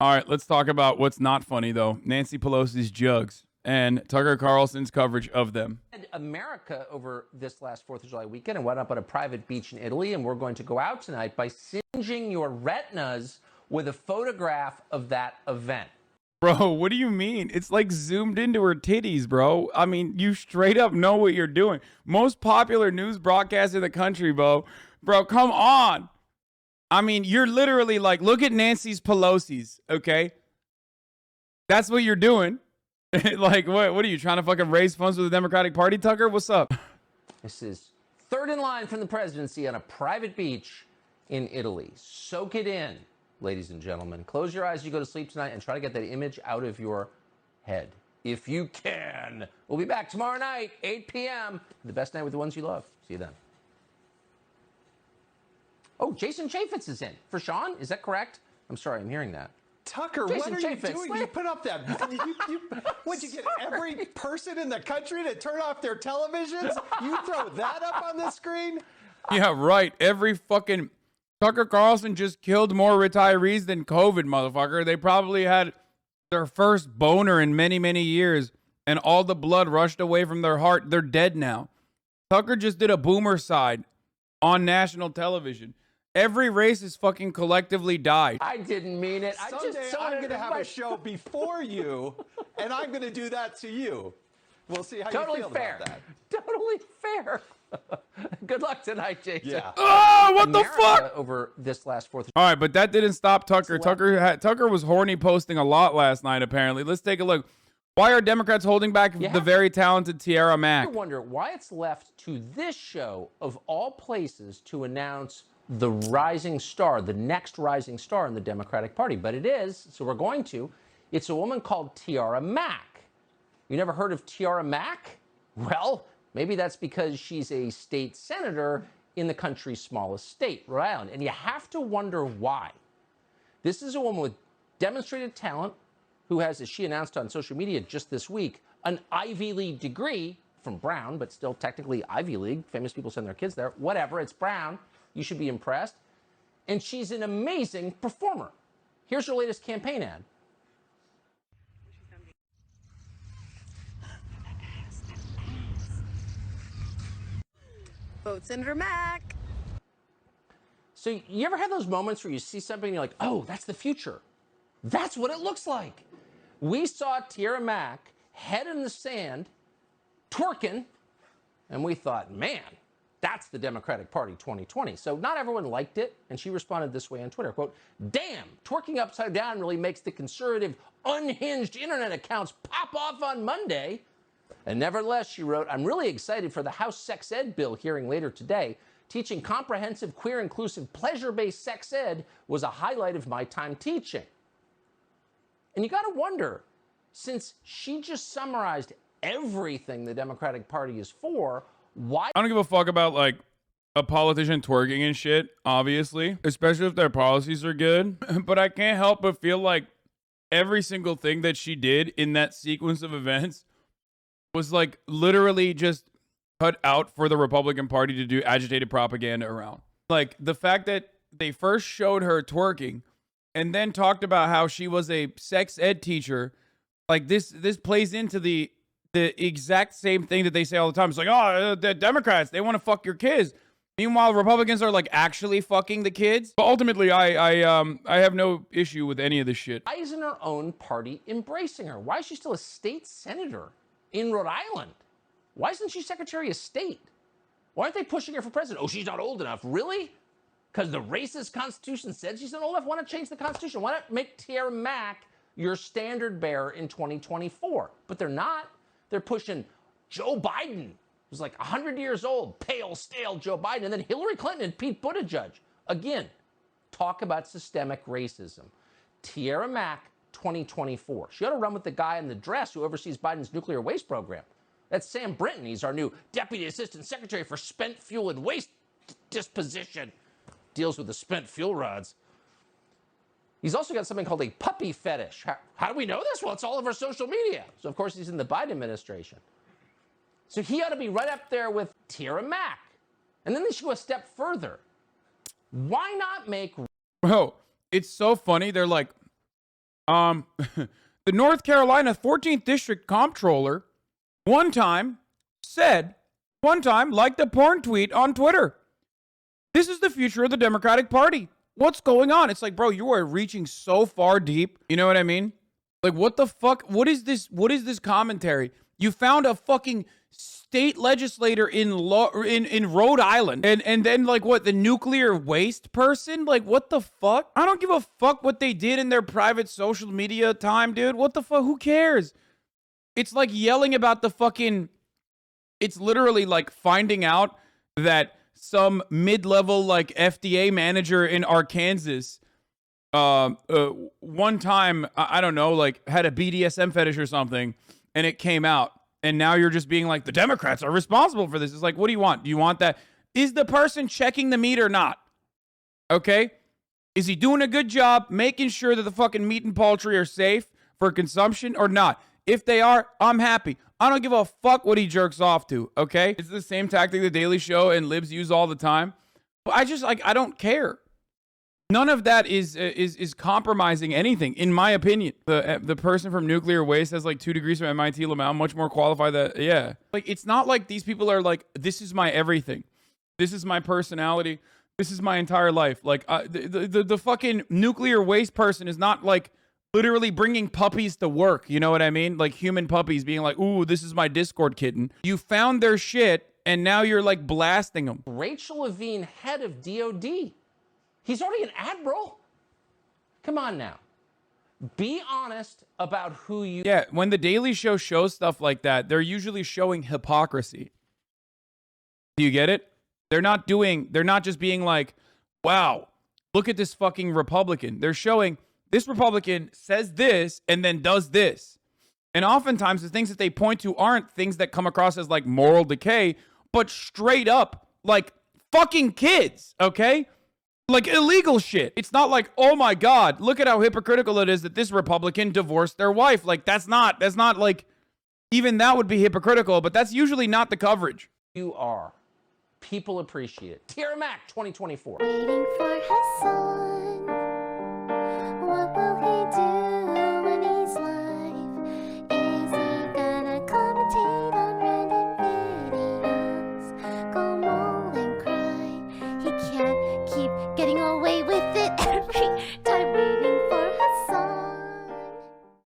All right, let's talk about what's not funny, though. Nancy Pelosi's jugs and Tucker Carlson's coverage of them. America over this last 4th of July weekend and went up on a private beach in Italy, and we're going to go out tonight by singeing your retinas with a photograph of that event. Bro, what do you mean? It's like zoomed into her titties, bro. I mean, you straight up know what you're doing. Most popular news broadcast in the country, bro. Bro, come on. I mean, you're literally like, look at Nancy's Pelosi's, okay? That's what you're doing. Like, what are you, trying to fucking raise funds for the Democratic Party, Tucker? What's up? This is third in line from the presidency on a private beach in Italy. Soak it in, ladies and gentlemen. Close your eyes as you go to sleep tonight and try to get that image out of your head. If you can. We'll be back tomorrow night, 8 p.m. The best night with the ones you love. See you then. Oh, Jason Chaffetz is in. For Sean? Is that correct? I'm sorry, I'm hearing that. Tucker, Jason what are Chaffetz, you doing? You put up that. What'd you get every person in the country to turn off their televisions? You throw that up on the screen? Yeah, right. Every fucking Tucker Carlson just killed more retirees than COVID, motherfucker. They probably had their first boner in many, many years, and all the blood rushed away from their heart. They're dead now. Tucker just did a boomer side on national television. Every race has fucking collectively died. I didn't mean it. Someday I'm going to have a show before you, and I'm going to do that to you. We'll see how Totally you feel fair. about that. Totally fair. Good luck tonight, Jason. Yeah. Oh, what America the fuck? Over this last 4th of All right, but that didn't stop Tucker. Tucker was horny posting a lot last night, apparently. Let's take a look. Why are Democrats holding back the very talented Tiara Mack? I wonder why it's left to this show, of all places, to announce the rising star, the next rising star in the Democratic Party. But it is, so we're going to. It's a woman called Tiara Mack. You never heard of Tiara Mack? Well, maybe that's because she's a state senator in the country's smallest state, Rhode Island. And you have to wonder why. This is a woman with demonstrated talent who has, as she announced on social media just this week, an Ivy League degree from Brown, but still technically Ivy League. Famous people send their kids there. Whatever, it's Brown. You should be impressed. And she's an amazing performer. Here's her latest campaign ad. Vote Senator Mack. So you ever have those moments where you see something and you're like, oh, that's the future. That's what it looks like. We saw Tiara Mack head in the sand, twerking, and we thought, man, that's the Democratic Party 2020. So not everyone liked it, and she responded this way on Twitter, quote, damn, twerking upside down really makes the conservative, unhinged internet accounts pop off on Monday. And nevertheless, she wrote, I'm really excited for the House sex ed bill hearing later today. Teaching comprehensive, queer, inclusive, pleasure-based sex ed was a highlight of my time teaching. And you got to wonder, since she just summarized everything the Democratic Party is for, why? I don't give a fuck about like a politician twerking and shit, obviously, especially if their policies are good. But I can't help but feel like every single thing that she did in that sequence of events was like literally just cut out for the Republican Party to do agitated propaganda around. Like the fact that they first showed her twerking and then talked about how she was a sex ed teacher, like this plays into the exact same thing that they say all the time. It's like, oh, the Democrats, they want to fuck your kids. Meanwhile, Republicans are like actually fucking the kids. But ultimately, I have no issue with any of this shit. Why isn't her own party embracing her? Why is she still a state senator in Rhode Island? Why isn't she Secretary of State? Why aren't they pushing her for president? Oh, she's not old enough. Really? Because the racist Constitution said she's not old enough? Why not change the Constitution? Why not make Tiara Mack your standard bearer in 2024? But they're not. They're pushing Joe Biden, who's like 100 years old, pale, stale Joe Biden, and then Hillary Clinton and Pete Buttigieg. Again, talk about systemic racism. Tiara Mack, 2024. She ought to run with the guy in the dress who oversees Biden's nuclear waste program. That's Sam Brinton. He's our new Deputy Assistant Secretary for Spent Fuel and Waste Disposition. Deals with the spent fuel rods. He's also got something called a puppy fetish. How do we know this? Well, it's all over social media. So, of course, he's in the Biden administration. So he ought to be right up there with Tiara Mack. And then they should go a step further. Why not make... Bro, it's so funny. They're like, The North Carolina 14th District Comptroller one time liked a porn tweet on Twitter. This is the future of the Democratic Party. What's going on? It's like, bro, you are reaching so far deep. You know what I mean? Like, what the fuck? What is this? What is this commentary? You found a fucking state legislator in Rhode Island, and then like what, the nuclear waste person? Like, what the fuck? I don't give a fuck what they did in their private social media time, dude. What the fuck? Who cares? It's like yelling about the fucking. It's literally like finding out that some mid-level like FDA manager in Arkansas one time, I don't know, like had a BDSM fetish or something, and it came out, and now you're just being like, the Democrats are responsible for this. It's like, what do you want? Do you want that? Is the person checking the meat or not? Okay, is he doing a good job making sure that the fucking meat and poultry are safe for consumption or not? If they are, I'm happy. I don't give a fuck what he jerks off to, okay? It's the same tactic the Daily Show and libs use all the time. But I just, like, I don't care. None of that is compromising anything, in my opinion. The person from nuclear waste has like 2 degrees from MIT Lamau, much more qualified that, yeah. Like, it's not like these people are like, this is my everything. This is my personality. This is my entire life. Like, the fucking nuclear waste person is not like literally bringing puppies to work. You know what I mean? Like human puppies being like, ooh, this is my Discord kitten. You found their shit, and now you're like blasting them. Rachel Levine, head of DOD. He's already an admiral. Come on now. Be honest about who you... Yeah, when the Daily Show shows stuff like that, they're usually showing hypocrisy. Do you get it? They're not just being like, wow, look at this fucking Republican. They're showing this Republican says this and then does this. And oftentimes the things that they point to aren't things that come across as like moral decay, but straight up like fucking kids, okay? Like illegal shit. It's not like, oh my God, look at how hypocritical it is that this Republican divorced their wife. Like that's not like, even that would be hypocritical, but that's usually not the coverage. You are. People appreciate it. Tierra Mac 2024. Waiting for Hasan. What will he do?